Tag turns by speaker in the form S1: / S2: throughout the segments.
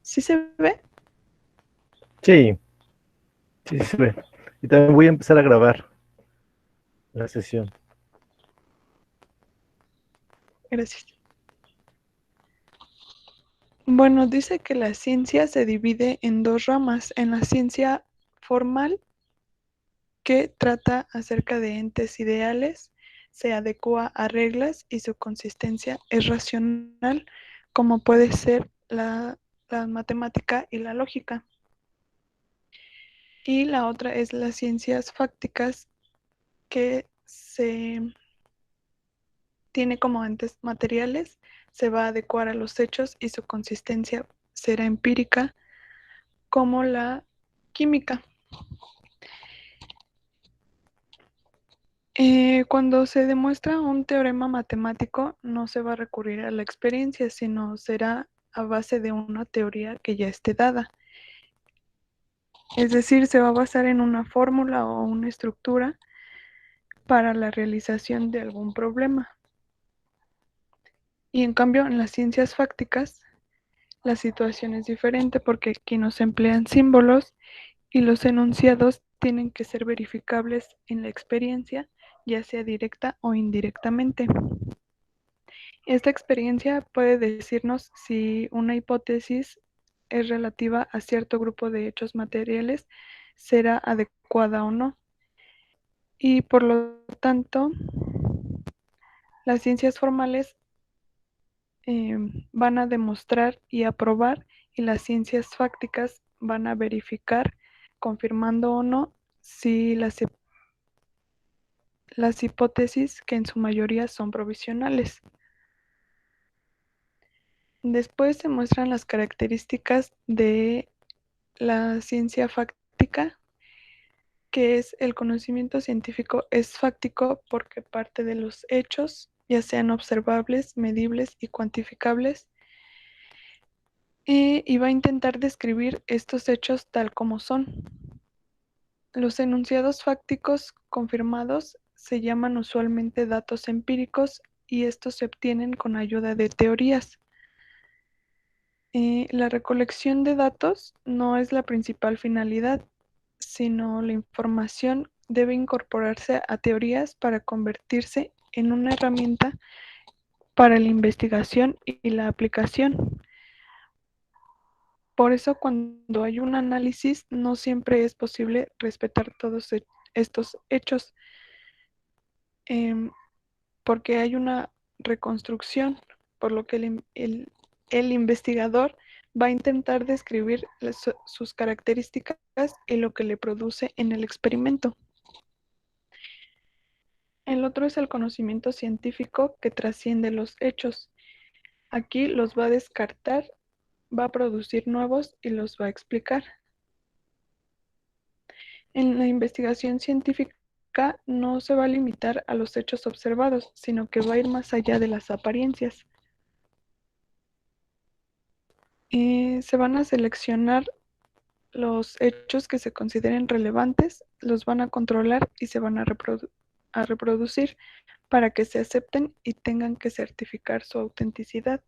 S1: ¿Sí se ve?
S2: Sí, sí se ve. Y también voy a empezar a grabar la sesión.
S1: Gracias. Bueno, dice que la ciencia se divide en dos ramas. En la ciencia formal, que trata acerca de entes ideales, se adecua a reglas y su consistencia es racional, como puede ser la matemática y la lógica. Y la otra es las ciencias fácticas, que se tiene como entes materiales, se va a adecuar a los hechos y su consistencia será empírica, como la química. Cuando se demuestra un teorema matemático, no se va a recurrir a la experiencia, sino será a base de una teoría que ya esté dada. Es decir, se va a basar en una fórmula o una estructura para la realización de algún problema. Y en cambio, en las ciencias fácticas, la situación es diferente porque aquí no se emplean símbolos y los enunciados tienen que ser verificables en la experiencia, ya sea directa o indirectamente. Esta experiencia puede decirnos si una hipótesis es relativa a cierto grupo de hechos materiales, será adecuada o no. Y por lo tanto, las ciencias formales van a demostrar y aprobar, y las ciencias fácticas van a verificar, confirmando o no, si las hipótesis, que en su mayoría son provisionales. Después se muestran las características de la ciencia fáctica, que es el conocimiento científico es fáctico porque parte de los hechos, ya sean observables, medibles y cuantificables, y va a intentar describir estos hechos tal como son. Los enunciados fácticos confirmados se llaman usualmente datos empíricos y estos se obtienen con ayuda de teorías. La recolección de datos no es la principal finalidad, sino la información debe incorporarse a teorías para convertirse en una herramienta para la investigación y la aplicación. Por eso, cuando hay un análisis, no siempre es posible respetar todos estos hechos, porque hay una reconstrucción, por lo que el investigador va a intentar describir sus características y lo que le produce en el experimento. El otro es el conocimiento científico que trasciende los hechos. Aquí los va a descartar, va a producir nuevos y los va a explicar. En la investigación científica no se va a limitar a los hechos observados, sino que va a ir más allá de las apariencias. Se van a seleccionar los hechos que se consideren relevantes, los van a controlar y se van a reproducir para que se acepten y tengan que certificar su autenticidad.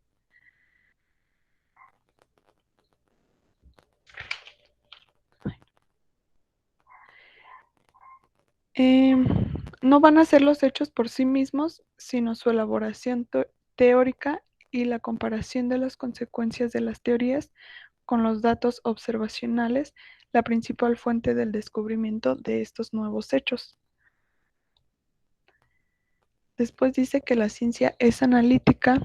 S1: Eh, no van a ser los hechos por sí mismos, sino su elaboración teórica y la comparación de las consecuencias de las teorías con los datos observacionales, la principal fuente del descubrimiento de estos nuevos hechos. Después dice que la ciencia es analítica,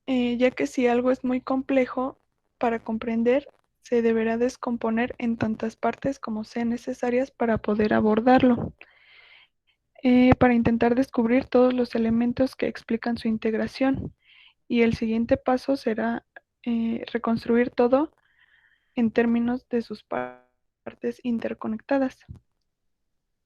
S1: ya que si algo es muy complejo para comprender, se deberá descomponer en tantas partes como sean necesarias para poder abordarlo, para intentar descubrir todos los elementos que explican su integración. Y el siguiente paso será reconstruir todo en términos de sus partes interconectadas.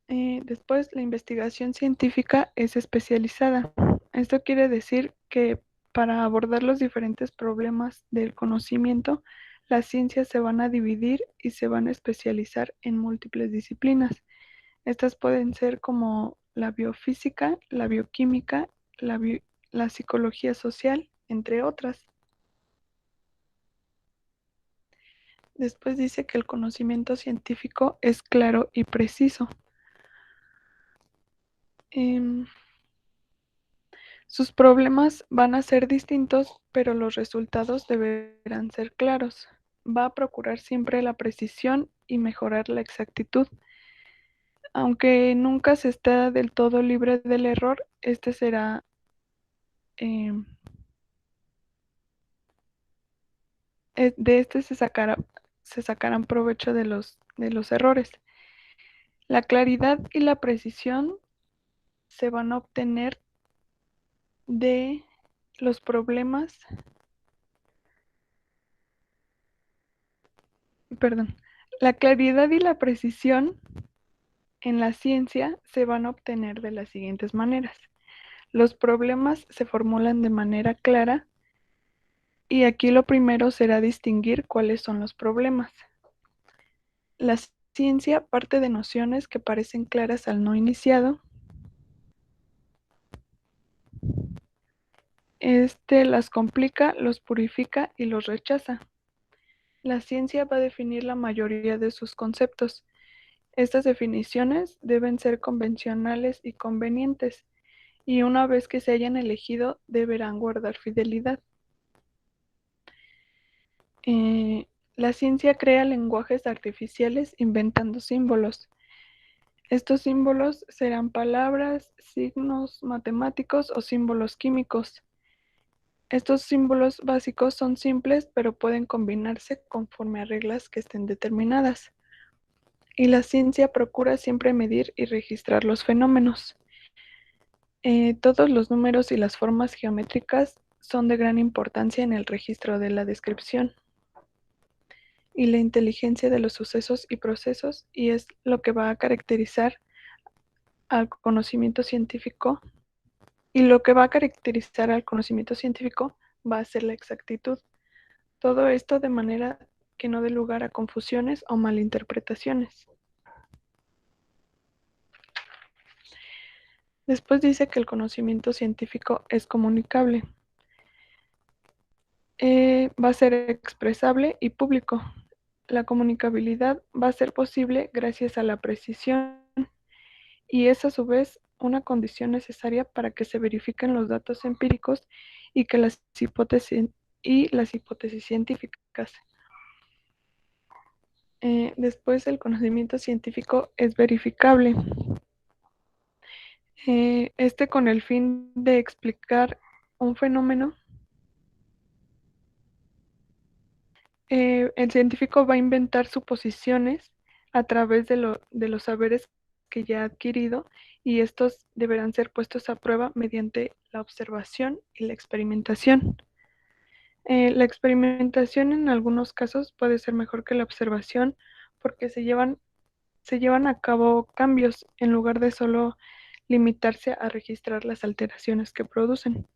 S1: Después, la investigación científica es especializada. Esto quiere decir que para abordar los diferentes problemas del conocimiento, las ciencias se van a dividir y se van a especializar en múltiples disciplinas. Estas pueden ser como la biofísica, la bioquímica, la psicología social, entre otras. Después dice que el conocimiento científico es claro y preciso. Sus problemas van a ser distintos, pero los resultados deberán ser claros. Va a procurar siempre la precisión y mejorar la exactitud. Aunque nunca se está del todo libre del error, eh, de este se sacarán provecho de los errores. La claridad y la precisión se van a obtener de los problemas, perdón, la claridad y la precisión en la ciencia se van a obtener de las siguientes maneras. Los problemas se formulan de manera clara y aquí lo primero será distinguir cuáles son los problemas. La ciencia parte de nociones que parecen claras al no iniciado. Las complica, los purifica y los rechaza. La ciencia va a definir la mayoría de sus conceptos. Estas definiciones deben ser convencionales y convenientes, y una vez que se hayan elegido, deberán guardar fidelidad. La ciencia crea lenguajes artificiales inventando símbolos. Estos símbolos serán palabras, signos matemáticos o símbolos químicos. Estos símbolos básicos son simples, pero pueden combinarse conforme a reglas que estén determinadas. Y la ciencia procura siempre medir y registrar los fenómenos. Todos los números y las formas geométricas son de gran importancia en el registro de la descripción y la inteligencia de los sucesos y procesos, y es lo que va a caracterizar al conocimiento científico. Y lo que va a caracterizar al conocimiento científico va a ser la exactitud. Todo esto de manera que no dé lugar a confusiones o malinterpretaciones. Después dice que el conocimiento científico es comunicable. Va a ser expresable y público. La comunicabilidad va a ser posible gracias a la precisión y es a su vez una condición necesaria para que se verifiquen los datos empíricos y que las hipótesis científicas. Después el conocimiento científico es verificable. Con el fin de explicar un fenómeno, el científico va a inventar suposiciones a través de los saberes que ya ha adquirido y estos deberán ser puestos a prueba mediante la observación y la experimentación. La experimentación en algunos casos puede ser mejor que la observación porque se llevan a cabo cambios en lugar de solo limitarse a registrar las alteraciones que producen.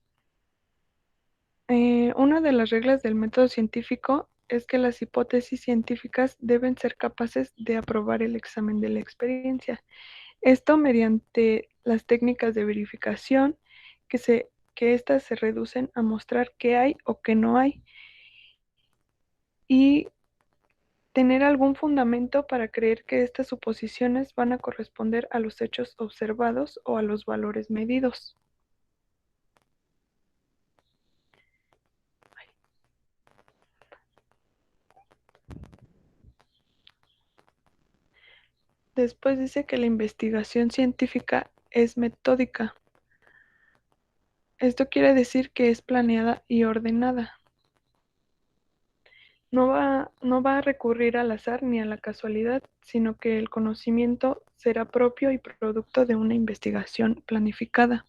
S1: Una de las reglas del método científico es que las hipótesis científicas deben ser capaces de aprobar el examen de la experiencia. Esto mediante las técnicas de verificación que éstas se reducen a mostrar qué hay o qué no hay y tener algún fundamento para creer que estas suposiciones van a corresponder a los hechos observados o a los valores medidos. Después dice que la investigación científica es metódica. Esto quiere decir que es planeada y ordenada. No va a recurrir al azar ni a la casualidad, sino que el conocimiento será propio y producto de una investigación planificada.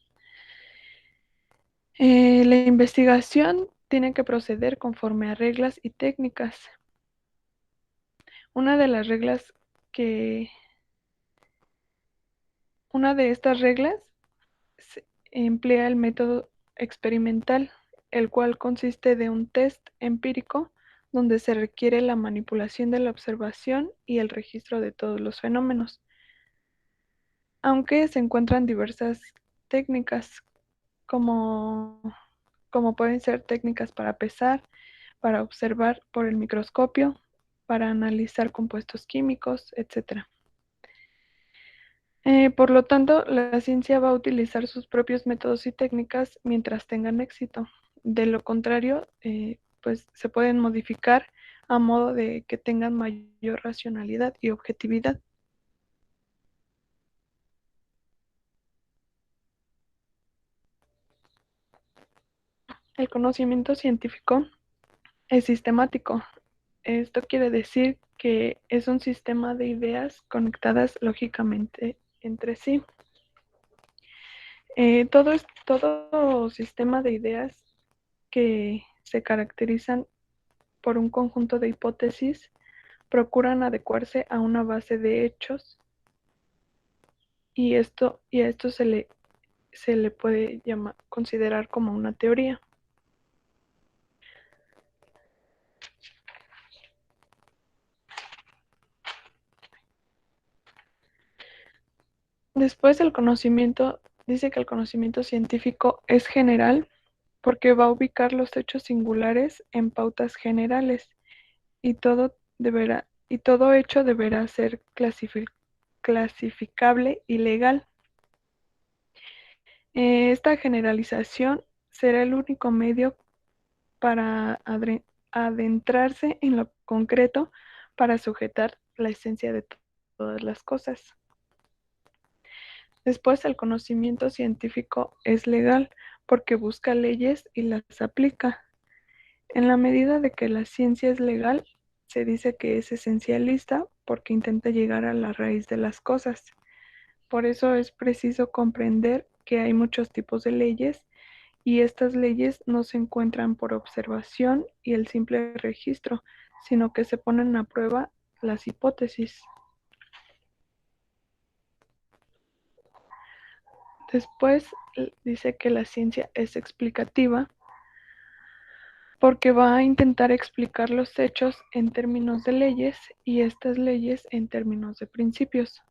S1: La investigación tiene que proceder conforme a reglas y técnicas. Una de las reglas que, una de estas reglas emplea el método experimental, el cual consiste de un test empírico donde se requiere la manipulación de la observación y el registro de todos los fenómenos. Aunque se encuentran diversas técnicas como, como pueden ser técnicas para pesar, para observar por el microscopio, para analizar compuestos químicos, etc. Por lo tanto, la ciencia va a utilizar sus propios métodos y técnicas mientras tengan éxito. De lo contrario, pues se pueden modificar a modo de que tengan mayor racionalidad y objetividad. El conocimiento científico es sistemático. Esto quiere decir que es un sistema de ideas conectadas lógicamente entre sí. Todo sistema de ideas que se caracterizan por un conjunto de hipótesis procuran adecuarse a una base de hechos y a esto se le puede considerar como una teoría. Después dice que el conocimiento científico es general porque va a ubicar los hechos singulares en pautas generales y todo hecho deberá ser clasificable y legal. Esta generalización será el único medio para adentrarse en lo concreto para sujetar la esencia de todas las cosas. Después, el conocimiento científico es legal porque busca leyes y las aplica. En la medida de que la ciencia es legal, se dice que es esencialista porque intenta llegar a la raíz de las cosas. Por eso es preciso comprender que hay muchos tipos de leyes y estas leyes no se encuentran por observación y el simple registro, sino que se ponen a prueba las hipótesis. Después dice que la ciencia es explicativa porque va a intentar explicar los hechos en términos de leyes y estas leyes en términos de principios.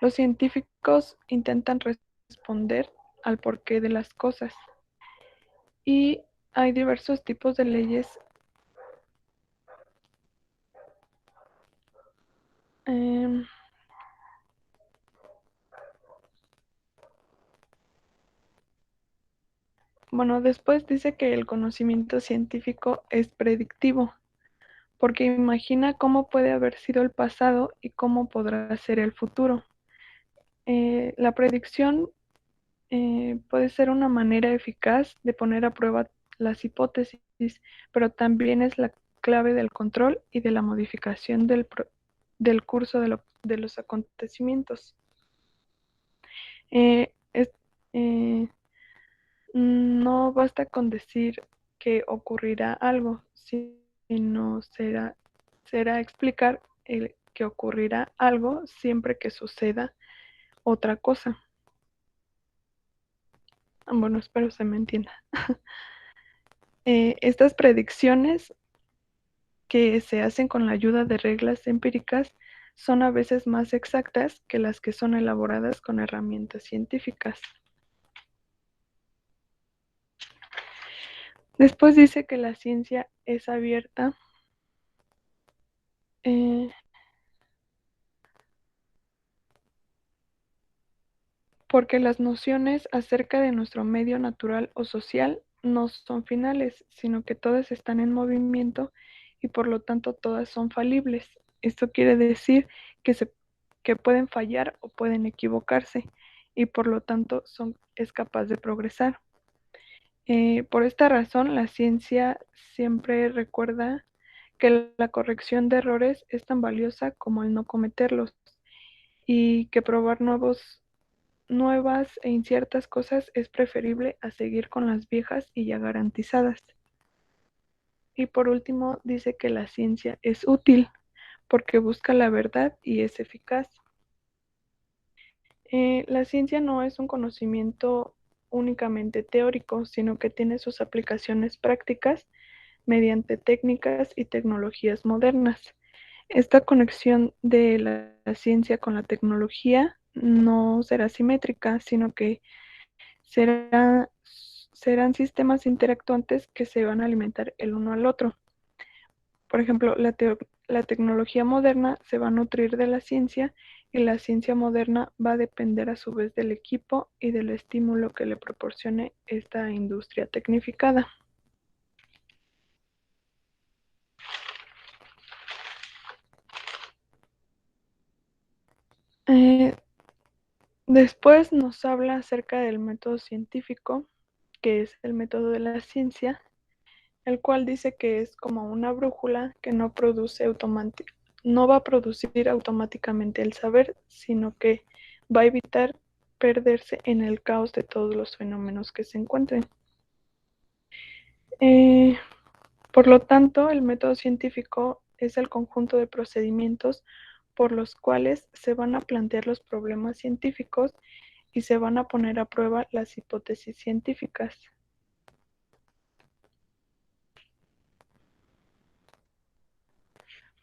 S1: Los científicos intentan responder al porqué de las cosas y hay diversos tipos de leyes. Bueno, después dice que el conocimiento científico es predictivo, porque imagina cómo puede haber sido el pasado y cómo podrá ser el futuro. La predicción puede ser una manera eficaz de poner a prueba las hipótesis, pero también es la clave del control y de la modificación del curso de los acontecimientos. Eh, es, eh, No basta con decir que ocurrirá algo, sino será explicar que ocurrirá algo siempre que suceda otra cosa. Bueno, espero se me entienda. Estas predicciones que se hacen con la ayuda de reglas empíricas son a veces más exactas que las que son elaboradas con herramientas científicas. Después dice que la ciencia es abierta porque las nociones acerca de nuestro medio natural o social no son finales, sino que todas están en movimiento y por lo tanto todas son falibles. Esto quiere decir que pueden fallar o pueden equivocarse y por lo tanto es capaz de progresar. Por esta razón, la ciencia siempre recuerda que la corrección de errores es tan valiosa como el no cometerlos y que probar nuevas e inciertas cosas es preferible a seguir con las viejas y ya garantizadas. Y por último, dice que la ciencia es útil porque busca la verdad y es eficaz. La ciencia no es un conocimiento únicamente teórico, sino que tiene sus aplicaciones prácticas mediante técnicas y tecnologías modernas. Esta conexión de la ciencia con la tecnología no será simétrica, sino que serán sistemas interactuantes que se van a alimentar el uno al otro. Por ejemplo, la tecnología moderna se va a nutrir de la ciencia y la ciencia moderna va a depender a su vez del equipo y del estímulo que le proporcione esta industria tecnificada. Después nos habla acerca del método científico, que es el método de la ciencia, el cual dice que es como una brújula que no va a producir automáticamente el saber, sino que va a evitar perderse en el caos de todos los fenómenos que se encuentren. Por lo tanto, el método científico es el conjunto de procedimientos por los cuales se van a plantear los problemas científicos y se van a poner a prueba las hipótesis científicas.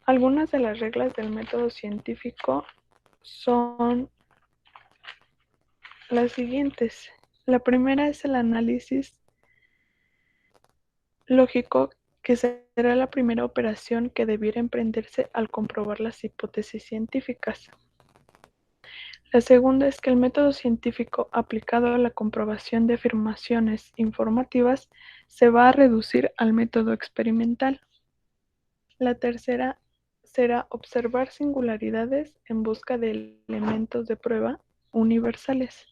S1: Algunas de las reglas del método científico son las siguientes. La primera es el análisis lógico, que será la primera operación que debiera emprenderse al comprobar las hipótesis científicas. La segunda es que el método científico aplicado a la comprobación de afirmaciones informativas se va a reducir al método experimental. La tercera será observar singularidades en busca de elementos de prueba universales.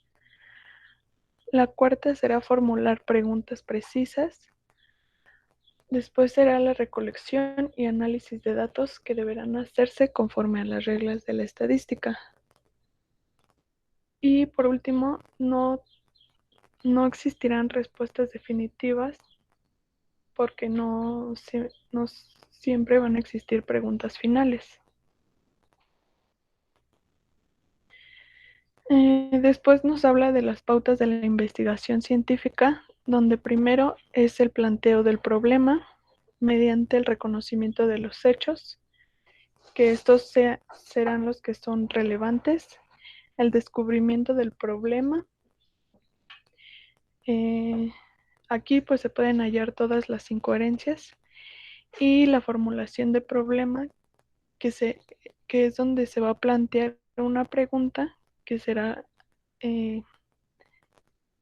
S1: La cuarta será formular preguntas precisas. Después será la recolección y análisis de datos que deberán hacerse conforme a las reglas de la estadística. Y por último, no existirán respuestas definitivas porque no siempre van a existir preguntas finales. Después nos habla de las pautas de la investigación científica, donde primero es el planteo del problema mediante el reconocimiento de los hechos, que estos serán los que son relevantes, el descubrimiento del problema. Aquí pues se pueden hallar todas las incoherencias y la formulación de problema, que es donde se va a plantear una pregunta que será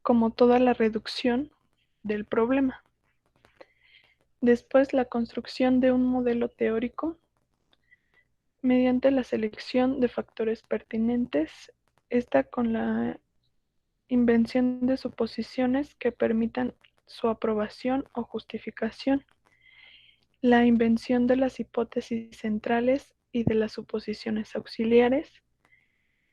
S1: como toda la reducción del problema. Después, la construcción de un modelo teórico mediante la selección de factores pertinentes, esta con la invención de suposiciones que permitan su aprobación o justificación, la invención de las hipótesis centrales y de las suposiciones auxiliares,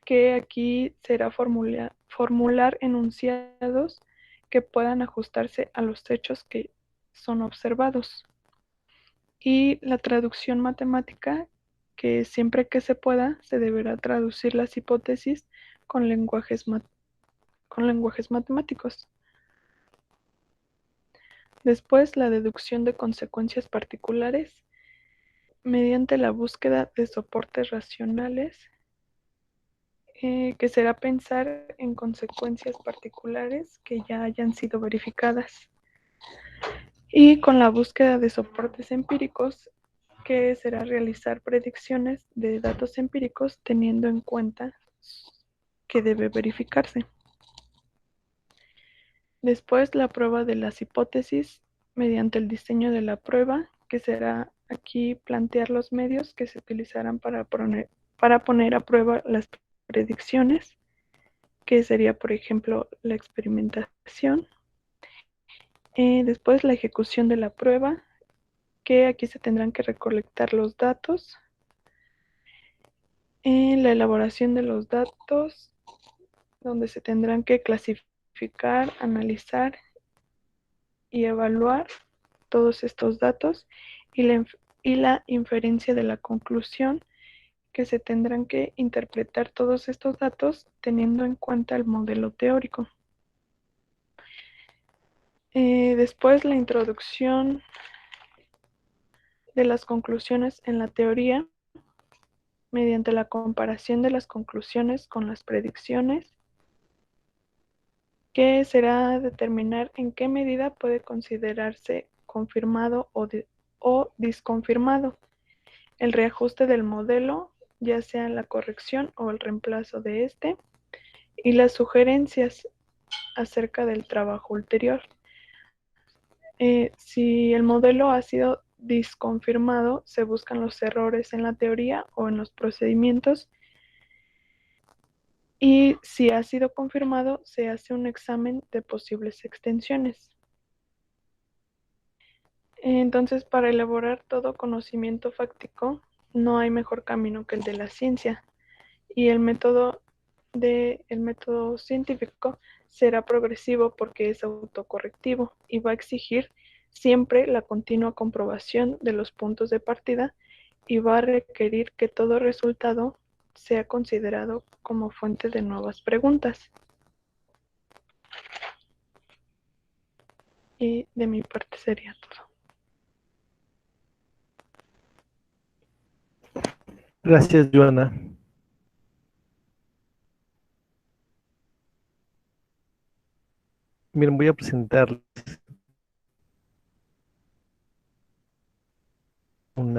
S1: que aquí será formular enunciados que puedan ajustarse a los hechos que son observados. Y la traducción matemática, que siempre que se pueda se deberá traducir las hipótesis con lenguajes matemáticos. Después, la deducción de consecuencias particulares mediante la búsqueda de soportes racionales, que será pensar en consecuencias particulares que ya hayan sido verificadas. Y con la búsqueda de soportes empíricos, que será realizar predicciones de datos empíricos teniendo en cuenta que debe verificarse. Después, la prueba de las hipótesis mediante el diseño de la prueba, que será aquí plantear los medios que se utilizarán para poner a prueba las predicciones, que sería, por ejemplo, la experimentación. Después, la ejecución de la prueba, que aquí se tendrán que recolectar los datos. La elaboración de los datos, donde se tendrán que clasificar, analizar y evaluar todos estos datos, y la inferencia de la conclusión, que se tendrán que interpretar todos estos datos teniendo en cuenta el modelo teórico. Después, la introducción de las conclusiones en la teoría mediante la comparación de las conclusiones con las predicciones, que será determinar en qué medida puede considerarse confirmado o disconfirmado, el reajuste del modelo, ya sea la corrección o el reemplazo de este, y las sugerencias acerca del trabajo ulterior. Si el modelo ha sido disconfirmado, se buscan los errores en la teoría o en los procedimientos, y si ha sido confirmado, se hace un examen de posibles extensiones. Entonces, para elaborar todo conocimiento fáctico, no hay mejor camino que el de la ciencia, y el método científico será progresivo porque es autocorrectivo y va a exigir siempre la continua comprobación de los puntos de partida, y va a requerir que todo resultado sea considerado como fuente de nuevas preguntas. Y de mi parte sería todo.
S2: Gracias, Joana. Miren, voy a presentar un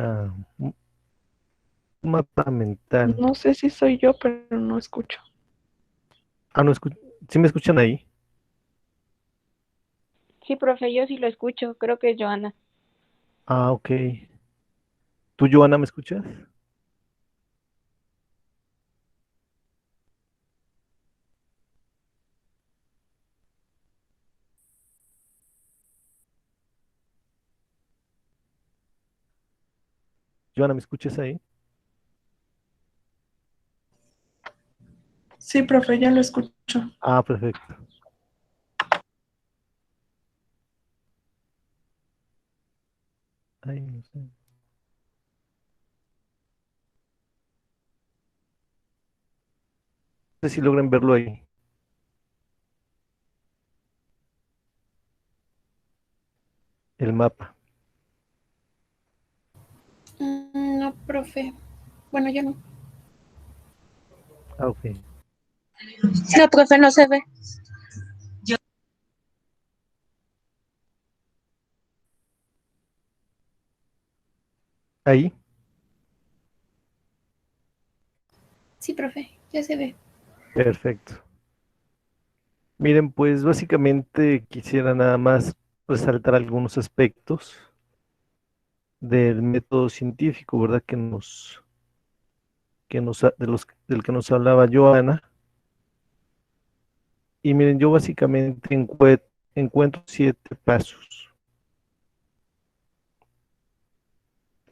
S2: mapa mental.
S1: No sé si soy yo, pero no escucho.
S2: Ah, no, ¿sí me escuchan ahí?
S3: Sí, profe, yo sí lo escucho, creo que es Joana.
S2: Ah, ok. ¿Tú, Joana, me escuchas? Joana, ¿me escuchas ahí?
S1: Sí, profe, ya lo escucho.
S2: Ah, perfecto. Ay, no sé. No sé si logran verlo ahí. El mapa.
S4: No, profe. Bueno, yo no.
S2: Ah, ok.
S4: No, profe, no se ve.
S2: Ahí.
S4: Sí, profe, ya se ve.
S2: Perfecto. Miren, pues básicamente quisiera nada más resaltar algunos aspectos del método científico, ¿verdad? Del que nos hablaba Joana. Y miren, yo básicamente encuentro 7 pasos.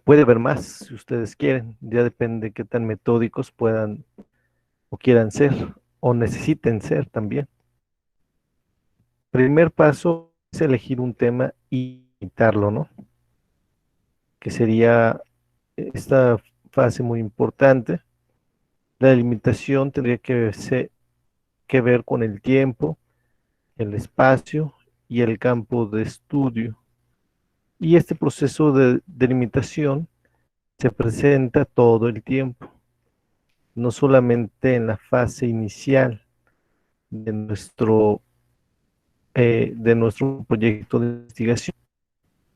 S2: Puede haber más si ustedes quieren, ya depende de qué tan metódicos puedan o quieran ser o necesiten ser también. Primer paso es elegir un tema y imitarlo, ¿no? Que sería esta fase muy importante. La delimitación tendría que ver con el tiempo, el espacio y el campo de estudio. Y este proceso de delimitación se presenta todo el tiempo, no solamente en la fase inicial de nuestro proyecto de investigación,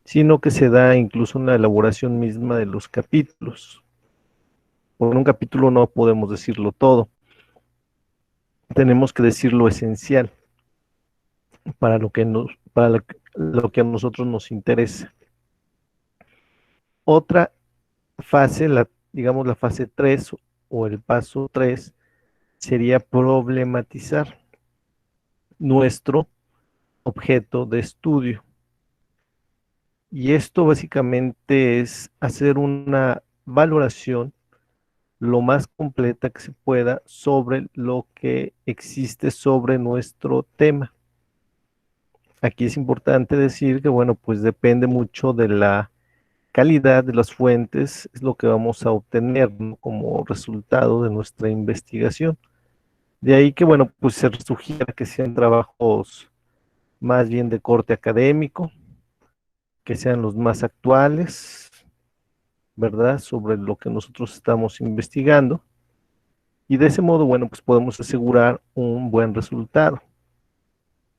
S2: sino que se da incluso en la elaboración misma de los capítulos. Por un capítulo no podemos decirlo todo, tenemos que decir lo esencial para lo que a nosotros nos interesa. Otra fase, digamos la fase 3 o el paso 3, sería problematizar nuestro objeto de estudio. Y esto básicamente es hacer una valoración lo más completa que se pueda sobre lo que existe sobre nuestro tema. Aquí es importante decir que, bueno, pues depende mucho de la calidad de las fuentes, es lo que vamos a obtener, ¿no?, como resultado de nuestra investigación. De ahí que, bueno, pues se sugiera que sean trabajos más bien de corte académico, que sean los más actuales, ¿verdad?, sobre lo que nosotros estamos investigando. Y de ese modo, bueno, pues podemos asegurar un buen resultado.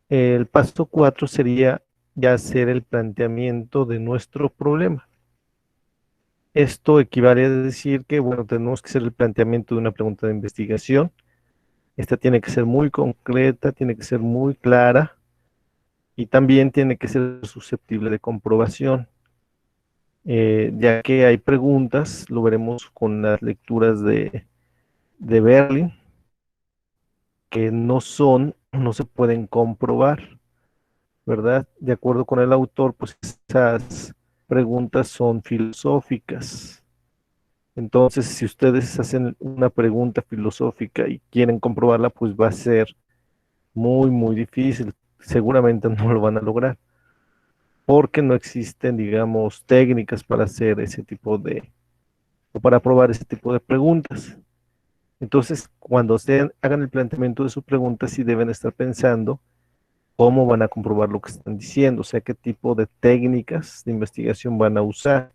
S2: El paso 4 sería ya hacer el planteamiento de nuestro problema. Esto equivale a decir que, bueno, tenemos que hacer el planteamiento de una pregunta de investigación. Esta tiene que ser muy concreta, tiene que ser muy clara y también tiene que ser susceptible de comprobación, ya que hay preguntas, lo veremos con las lecturas de Berlin, que no se pueden comprobar, ¿verdad? De acuerdo con el autor, pues esas preguntas son filosóficas. Entonces, si ustedes hacen una pregunta filosófica y quieren comprobarla, pues va a ser muy, muy difícil. Seguramente no lo van a lograr, porque no existen, digamos, técnicas para hacer ese tipo o para probar ese tipo de preguntas. Entonces, cuando ustedes hagan el planteamiento de su pregunta, sí deben estar pensando cómo van a comprobar lo que están diciendo, o sea, qué tipo de técnicas de investigación van a usar.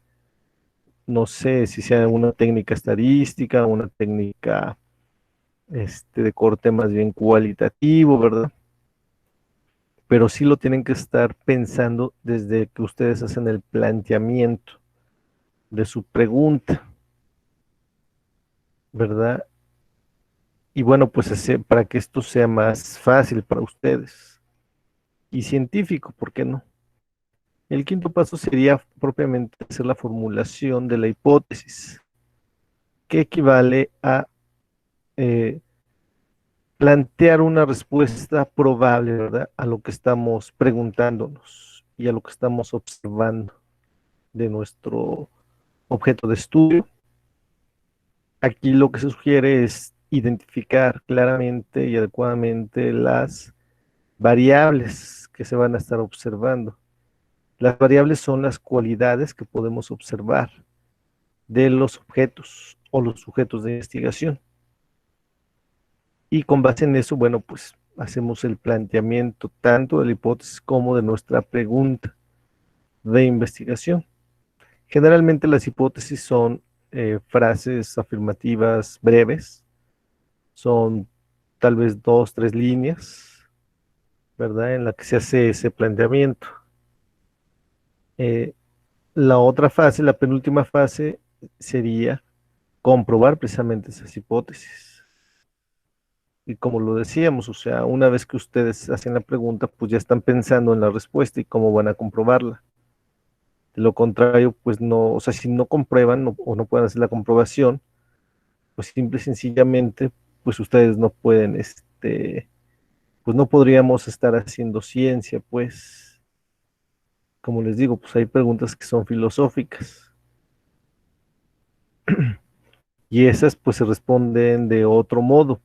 S2: No sé si sea una técnica estadística, una técnica de corte más bien cualitativo, ¿verdad? Pero sí lo tienen que estar pensando desde que ustedes hacen el planteamiento de su pregunta, ¿verdad? Y bueno, pues para que esto sea más fácil para ustedes y científico, ¿por qué no? El quinto paso sería propiamente hacer la formulación de la hipótesis, que equivale a eh, plantear una respuesta probable, ¿verdad? A lo que estamos preguntándonos y a lo que estamos observando de nuestro objeto de estudio. Aquí lo que se sugiere es identificar claramente y adecuadamente las variables que se van a estar observando. Las variables son las cualidades que podemos observar de los objetos o los sujetos de investigación. Y con base en eso, bueno, pues hacemos el planteamiento tanto de la hipótesis como de nuestra pregunta de investigación. Generalmente las hipótesis son frases afirmativas breves, son tal vez 2, 3 líneas, ¿verdad? En la que se hace ese planteamiento. Eh, la otra fase, la penúltima fase, sería comprobar precisamente esas hipótesis. Y como lo decíamos, o sea, una vez que ustedes hacen la pregunta, pues ya están pensando en la respuesta y cómo van a comprobarla. De lo contrario, pues no, o sea, si no comprueban o no pueden hacer la comprobación, pues simple y sencillamente, pues ustedes no pueden, pues no podríamos estar haciendo ciencia, pues, como les digo, pues hay preguntas que son filosóficas y esas pues se responden de otro modo,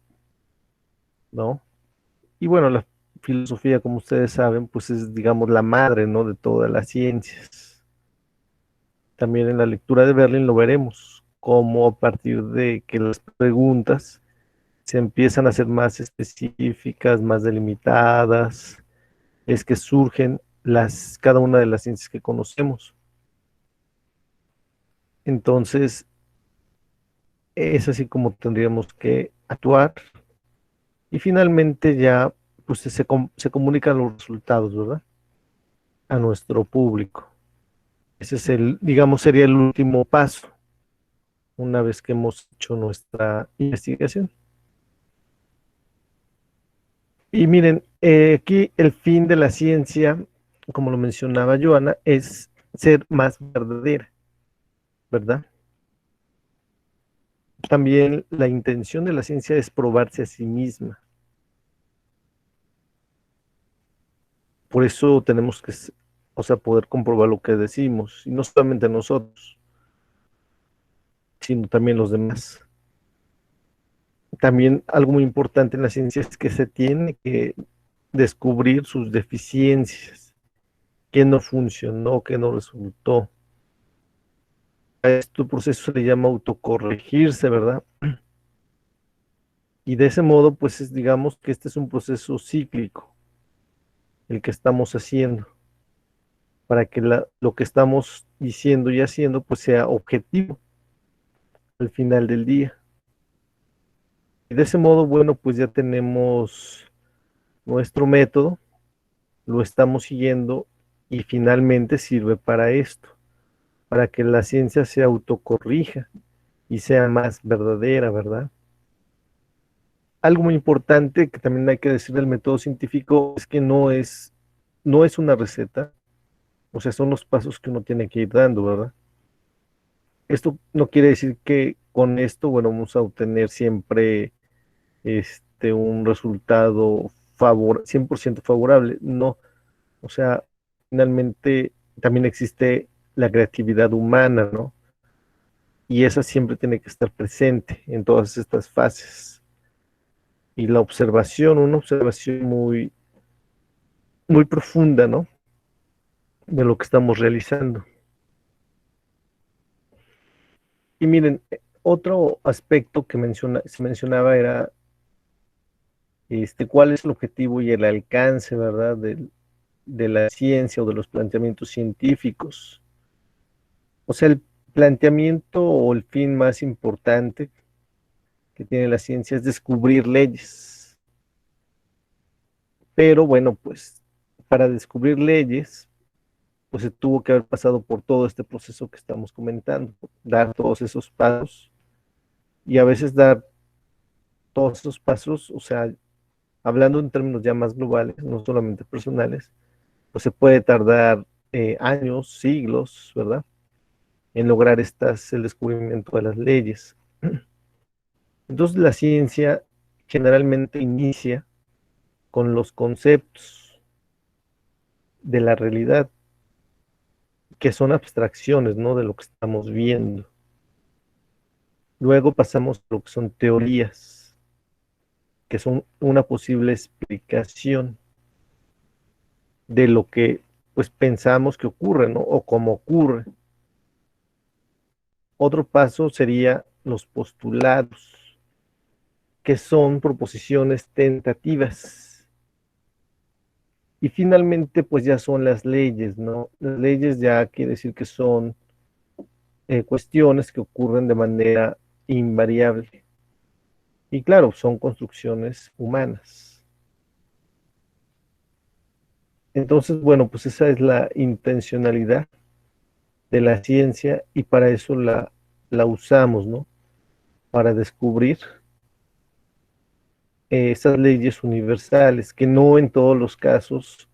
S2: ¿no? Y bueno, la filosofía, como ustedes saben, pues es, digamos, la madre, ¿no? De todas las ciencias. También en la lectura de Berlin lo veremos, cómo a partir de que las preguntas se empiezan a ser más específicas, más delimitadas, es que surgen cada una de las ciencias que conocemos. Entonces, es así como tendríamos que actuar y finalmente ya pues se comunican los resultados, ¿verdad? A nuestro público. Ese es digamos, sería el último paso una vez que hemos hecho nuestra investigación. Y miren, aquí el fin de la ciencia, como lo mencionaba Joana, es ser más verdadera, ¿verdad? También la intención de la ciencia es probarse a sí misma. Por eso tenemos que, o sea, poder comprobar lo que decimos, y no solamente nosotros, sino también los demás. También algo muy importante en la ciencia es que se tiene que descubrir sus deficiencias, qué no funcionó, qué no resultó. A este proceso se le llama autocorregirse, ¿verdad? Y de ese modo, pues digamos que este es un proceso cíclico, el que estamos haciendo, para que lo que estamos diciendo y haciendo, pues sea objetivo al final del día. Y de ese modo, bueno, pues ya tenemos nuestro método, lo estamos siguiendo y finalmente sirve para esto, para que la ciencia se autocorrija y sea más verdadera, ¿verdad? Algo muy importante que también hay que decir del método científico es que no es una receta, o sea, son los pasos que uno tiene que ir dando, ¿verdad? Esto no quiere decir que con esto, bueno, vamos a obtener siempre un resultado 100% favorable, no, o sea, finalmente también existe la creatividad humana, ¿no? Y esa siempre tiene que estar presente en todas estas fases. Y la observación, una observación muy, muy profunda, ¿no? De lo que estamos realizando. Y miren, otro aspecto que se mencionaba era cuál es el objetivo y el alcance, ¿verdad? De la ciencia o de los planteamientos científicos. O sea, el planteamiento o el fin más importante que tiene la ciencia es descubrir leyes. Pero bueno, pues para descubrir leyes, pues se tuvo que haber pasado por todo este proceso que estamos comentando, dar todos esos pasos y a veces dar todos esos pasos, o sea, hablando en términos ya más globales, no solamente personales, pues se puede tardar años, siglos, ¿verdad? En lograr el descubrimiento de las leyes. Entonces la ciencia generalmente inicia con los conceptos de la realidad, que son abstracciones, ¿no? De lo que estamos viendo. Luego pasamos a lo que son teorías, que son una posible explicación de lo que pues pensamos que ocurre, ¿no? O cómo ocurre. Otro paso sería los postulados, que son proposiciones tentativas. Y finalmente, pues ya son las leyes, ¿no? Las leyes ya quiere decir que son cuestiones que ocurren de manera invariable. Y claro, son construcciones humanas. Entonces, bueno, pues esa es la intencionalidad de la ciencia y para eso la usamos, ¿no? Para descubrir esas leyes universales que no en todos los casos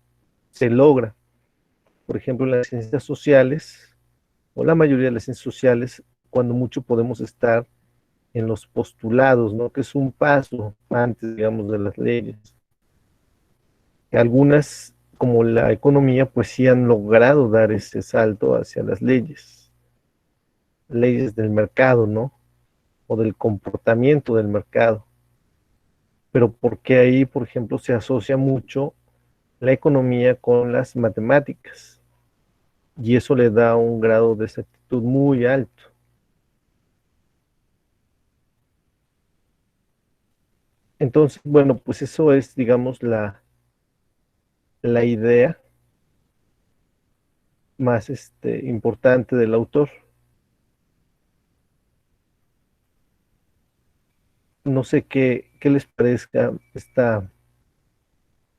S2: se logra. Por ejemplo, en las ciencias sociales, o la mayoría de las ciencias sociales, cuando mucho podemos estar en los postulados, ¿no? Que es un paso antes, digamos, de las leyes. Algunas, como la economía, pues sí han logrado dar ese salto hacia las leyes del mercado, ¿no? O del comportamiento del mercado. Pero porque ahí, por ejemplo, se asocia mucho la economía con las matemáticas y eso le da un grado de exactitud muy alto. Entonces, bueno, pues eso es, digamos, la idea más importante del autor. No sé qué les parezca esta